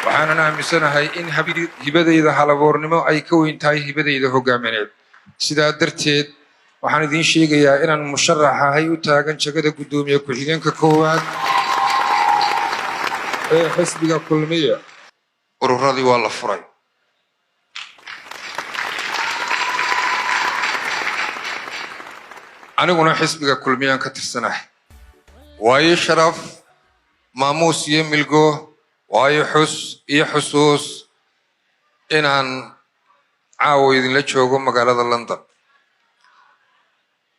waxaanan aaminsanahay in hibadayda halabuurnimo ay ka weyn tahay hibadayda hogaamineed sidaa darteed waxaan idiin sheegayaa inaan musharax ahay u taagan jagada guddoomiye ku-xigeenka koowaad ee xisbiga kulmiye ururadii waa la furay aniguna xisbiga kulmiyaan ka tirsanahay waayo sharaf maamuus iyo milgo waayo xus iyo xusuus inaan caawo idinla joogo magaalada London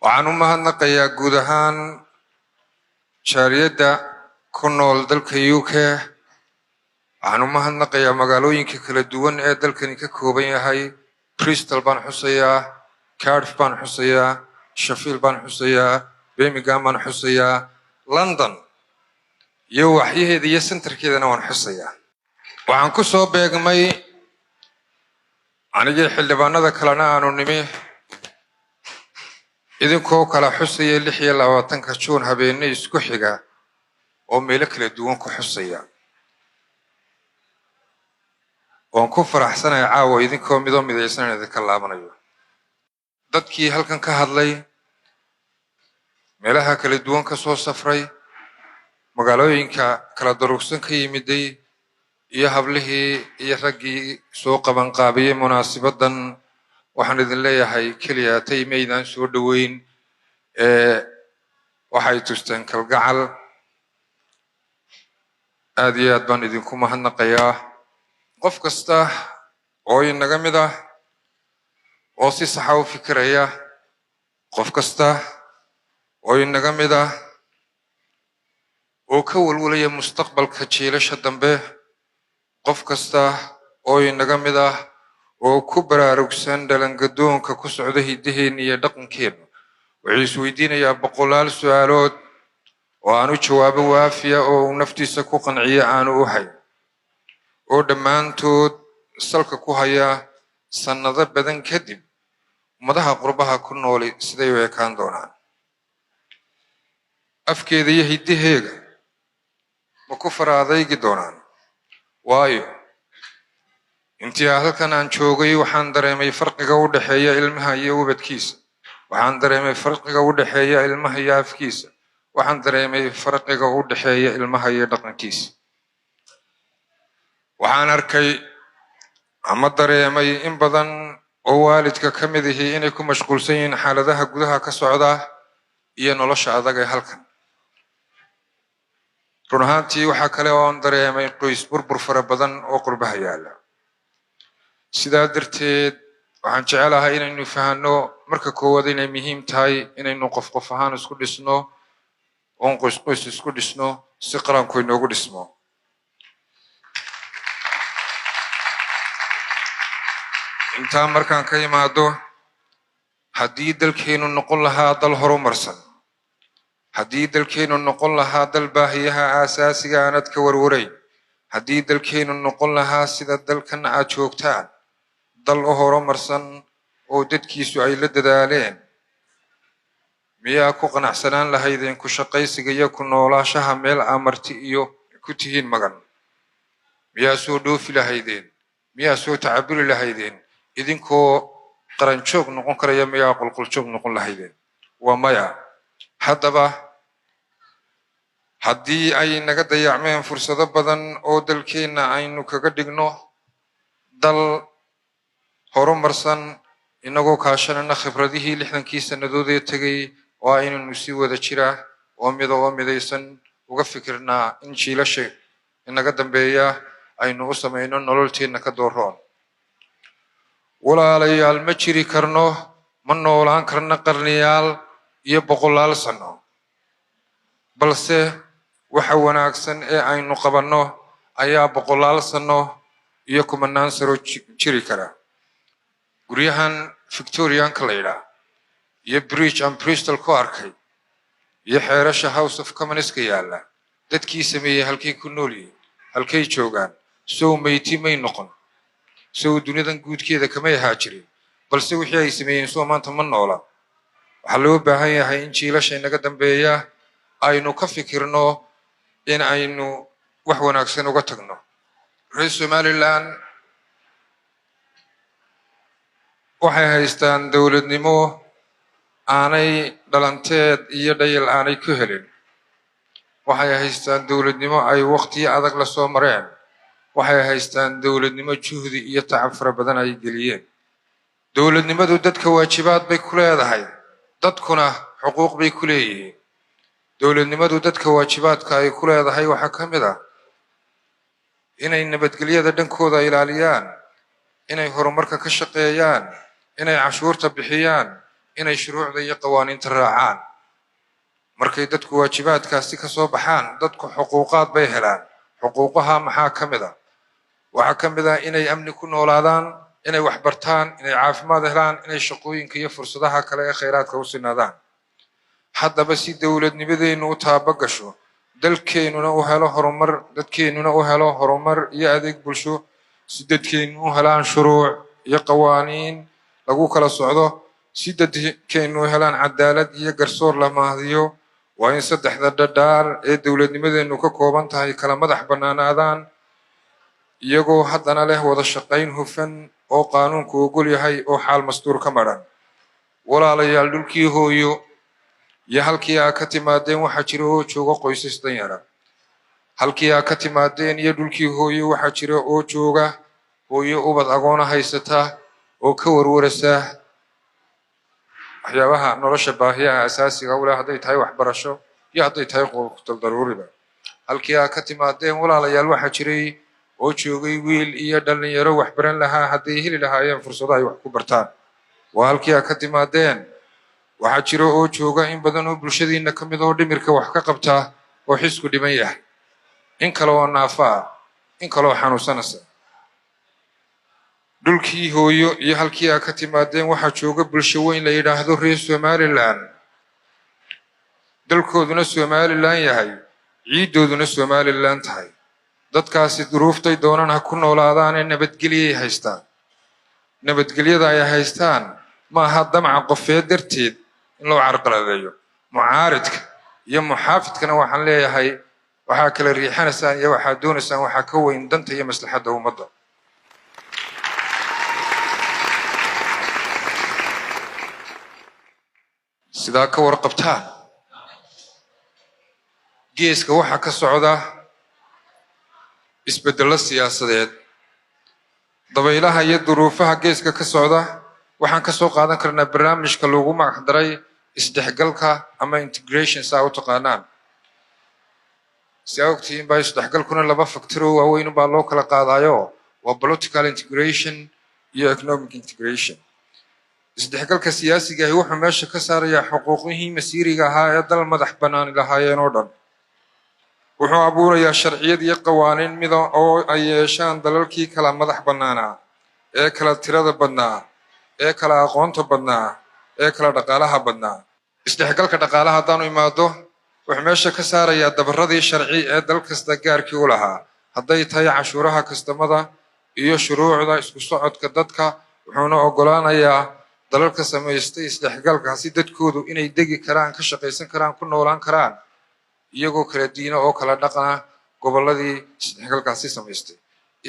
waxaan u mahadnaqayaa guud ahaan jaariyadda ku nool dalka UK waxaan u mahadnaqayaa magaalooyinka kala duwan ee dalkani ka kooban yahay Bristol baan xusayaa Cardiff baan xusayaa Sheffield baan xusayaa Birmingham baan xusayaa London iyo waxyaheeda iyo centerkeedana waan xusayaa waxaan ku soo beegmay anigii xildhibaanada kalena aanu nimi idinkoo kala xusaya 26 Juun habeenay isku xiga oo meelo kala duwan ku xusaya waan ku faraxsanahay caawa idinkoo midaysan idinka laabanayo dadkii halkan ka hadlay meelaha kala duwan ka soo safray magaalooyinka kala durugsan ka yimiday iyo hablihii iyo raggii soo qaban qaabiyay munaasabaddan waxaan idin leeyahay kaliya taymeedan soo dhaweyn waxay tusteen kalgacal aad iyo aad baan idinku mahadnaqayaa qof kasta oo inaga mid ah oo si sax ah u fikiraya qof kasta oo inaga mid ah oo ka walwalaya mustaqbalka jiilasha dambe qof kasta oo inaga mid ah oo ku baraarugsan dhalangadoonka ku socda hidaheena iyo dhaqankeena wuxuu isweydiinayaa boqolaal su'aalood oo aanu jawaabo waafiya oo naftiisa ku qanciya aanu u hayn oo dhammaantood salka ku haya sanado badan kadib ummadaha qurbaha ku nool siday u ekaan doonaan afkeeda iyo hidaheega ma ku faraadaygi doonaan waayo intii halkan aan joogay waxaan dareemay farqiga u dhaxeeya ilmaha iyo ubadkiisa waxaan dareemay farqiga u dhaxeeya ilmaha iyo afkiisa waxaan dareemay farqiga u dhaxeeya ilmaha iyo dhaqankiisa waxaan arkay ama dareemay in badan oo waalidka ka mid ah inay ku mashquulsan yihiin xaaladaha gudaha ka socda iyo nolosha adag ee halkan run ahaantii waxa kale oo aan dareemay qoys burbur fara badan oo qurbaha yaala sidaa darteed waxaan jecelahay inaynu fahanno marka koowaad inay muhiim tahay inaynu qof ahaan isku dhisno oo qoys isku dhisno si qaranku inoogu dhismo inta markaan ka imaado haddii dalkeenu noqon lahaa dal horumarsan haddii dalkeenu noqon lahaa dal baahiyaha aasaasiga aanad ka warwareyn haddii dalkeenu noqon lahaa sida dalkan aad joogtaan dal u horumarsan oo dadkiisu ay la dadaaleen miyaa ku qanacsanaan lahaydeen ku shaqaysiga iyo ku noolaashaha meel amarti iyo ku tihiin magan miyaa soo dhoofi lahaydeen miyaa soo tacabuli lahaydeen idinkoo qaran joog noqon karaya miyaa qulqul joog noqon lahaydeen waa maya haddaba haddii ay naga dayacmeen fursado badan oo dalkeena aynu kaga dhigno dal horumarsan inagoo kaashanana khibradihii 60 sanadood ee tagay oo aynu si wada jira oo midaysan uga fikirnaa in jiilasha inaga dambeeya aynu u sameeyno nololteena ka dooroon walaalayaal ma jiri karno ma noolaan karno qarniyaal iyo boqolaal sano balse waxa wanaagsan ee aynu qabanno ayaa boqolaal sano iyo kumanaan sano jiri kara guryahan Victorian-ka la yiraahdo iyo Bridge and Bristol ku arkay iyo xeerasha House of Commons-ka yaala dadkii sameeyay halkay ku nool yihiin halkay joogaan soo meyti may noqon soo dunidan guudkeeda kama yahaa jirin balse wixii ay sameeyeen soo maanta ma noola waxa loo baahan yahay in jiilasha inaga dambeeya aynu ka fikirno in aynu wax wanaagsan uga tagno reer Somaliland waxay haystaan dowladnimo aanay dhalanteed iyo dhayal aanay ku helin. waxay haystaan dowladnimo ay waqti adag la soo mareen. waxay haystaan dowladnimo juhdi iyo tacab fara badan ay geliyeen. dowladnimadu dadka waajibaad bay ku leedahay, dadkuna xuquuq bay ku leeyihiin. dowladnimadu dadka waajibaadka ay ku leedahay waxaa ka mid ah inay nabadgelyada dhankooda ilaaliyaan, inay horumarka ka shaqeeyaan, inay cashuurta bixiyaan, inay shuruucda iyo qawaaniinta raacaan. markay dadku waajibaadkaasi ka soo baxaan, dadku xuquuqaad bay helaan. xuquuqaha maxaa ka mid ah? waxaa ka mid ah inay amni ku noolaadaan, inay wax bartaan, inay caafimaad helaan, inay shaqooyinka iyo fursadaha kale ee khayraadka u sinaadaan. haddaba si dowladnimadeennu u taabagasho, dalkeennuna u helo horumar, dadkeennuna u helo horumar iyo adeeg bulsho, si dadkeennu u helaan shuruuc iyo qawaaniin lagu kala socdo, si dadkeennu u helaan cadaalad iyo garsoor la mahadiyo, waa in saddexda dhadhaar ee dowladnimadeennu ka kooban tahay kala madax bannaanaadaan, iyagoo haddana leh wada shaqayn hufan oo qaanuunku ogol yahay oo xaal mastuur ka madhan. walaalayaal, dhulkii hooyo iyo halkii aa ka timaadeen waxaa jira oo jooga qoysas danyara. halkii aa ka timaadeen iyo dhulkii hooyo waxaa jira oo jooga hooyo ubad agoona haysata oo ka warwarasa waxyaabaha nolosha baahiyaha asaasiga u leh, hadday tahay waxbarasho iyo hadday tahay quutal daruuriba. halkii aa ka timaadeen walaalayaal waxaa jiray oo joogay wiil iyo dhalinyaro wax baran lahaa hadday heli lahaayeen fursado ay wax ku bartaan. waa halkii aa ka timaadeen. waxaa jira oo jooga in badan oo bulshadiinna ka mid oo dhimirka wax ka qabtaa oo xisku dhiman yahay, in kale oo naafa ah, in kaleoo xanuunsanaysa. dhulkii hooyo iyo halkii aa ka timaadeen waxaa jooga bulsho weyn la yidhaahdo reer Somaliland. dalkooduna Somaliland yahay, ciiddooduna Somaliland tahay. dadkaasi duruuftay doonaan ha ku noolaadaanee nabadgelyay haystaan. nabadgelyada ay haystaan ma aha damaca qofeed darteed in loo carqaladeeyo. mucaaridka iyo muxaafidkana waxaan leeyahay, waxaa kala riixanaysaan iyo waxaad doonaysaan waxaa ka weyn danta iyo maslaxadda ummadda. sidaa ka warqabtaan, geeska waxaa ka socda isbeddello siyaasadeed. dabaylaha iyo duruufaha geeska ka socda waxaan ka soo qaadan karnaa barnaamijka loogu magac daray isdhexgalka ama integration saa u taqaanaan. si aa ogtihiin baa isdhexgalkuna laba factoro waaweyn baa loo kala qaadayo, waa political integration iyo economic integration. isdhexgalka siyaasiga ahi wuxuu meesha ka saarayaa xuquuqihii masiiriga ahaa ee dal madax bannaani lahaayeen oo dhan. wuxuu abuurayaa sharciyad iyo qawaaniin mida oo ay yeeshaan dalalkii kala madax bannaanaa, ee kala tirada badnaa, ee kala aqoonta badnaa, ee kala dhaqaalaha badnaa. isdhexgalka dhaqaalaha haddaanu imaado, wuxuu meesha ka saarayaa dabaradii sharci ee dal kasta gaarkii u lahaa, hadday tahay cashuuraha kastamada iyo shuruucda isku socodka dadka. wuxuuna oggolaanayaa dalalka samaystay isdhexgalkaasi dadkoodu inay degi karaan, ka shaqaysan karaan, ku noolaan karaan iyagoo kala diina oo kala dhaqana gobolladii isdhexgalkaasi samaystay.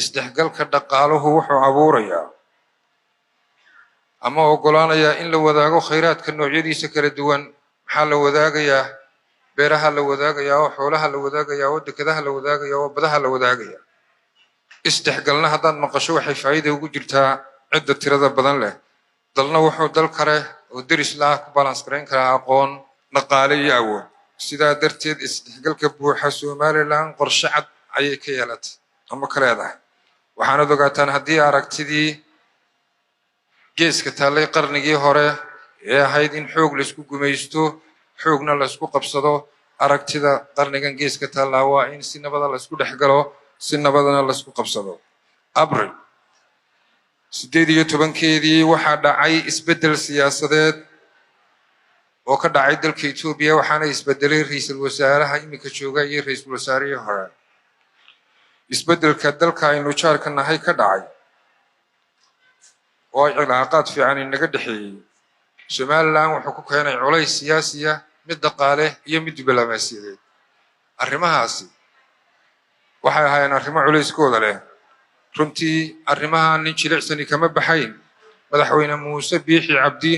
isdhexgalka dhaqaaluhu wuxuu abuurayaa ama oggolaanayaa in la wadaago khayraadka noocyadiisa kala duwan. maxaa la wadaagayaa? beeraha la wadaagayaa, oo xoolaha la wadaagayaa, oo dekedaha la wadaagayaa, oo badaha la wadaagayaa. isdhexgalna haddaad maqasho waxay faa'iida ugu jirtaa cidda tirada badan leh. dalna wuxuu dal kale oo deris la ku balans garayn karaa aqoon, dhaqaale iyo awood. sidaa darteed isdhexgalka buuxa Somaliland qorshe cad ayay ka yeelatay ama ka leedahay. waxaanad ogaataan haddii aragtidii geeska taallay qarnigii hore ee ahayd in xoog laysku gumaysto, xoogna laysku qabsado, aragtida qarnigan geeska taallaa waa in si nabada laysku dhexgalo, si nabadana laysku qabsado. abril 18 waxaa dhacay isbeddel siyaasadeed oo ka dhacay dalka Ethiopia, waxaana isbedelay ra'iisul wasaaraha iminka jooga iyo ra'iisul wasaarihii hore. isbedelka dalka aynu jaarka nahay ka dhacay oo ay cilaaqaad fiican inaga dhexeeyey. Somaliland wuxuu ku keenay culays siyaasi ah, mid dhaqaale iyo mid diblomaasiyadeed. arrimahaasi waxay ahaayeen arrimo culayskooda leh, runtii arrimaha nin jilicsani kama baxayn madaxweyne muuse biixi cabdi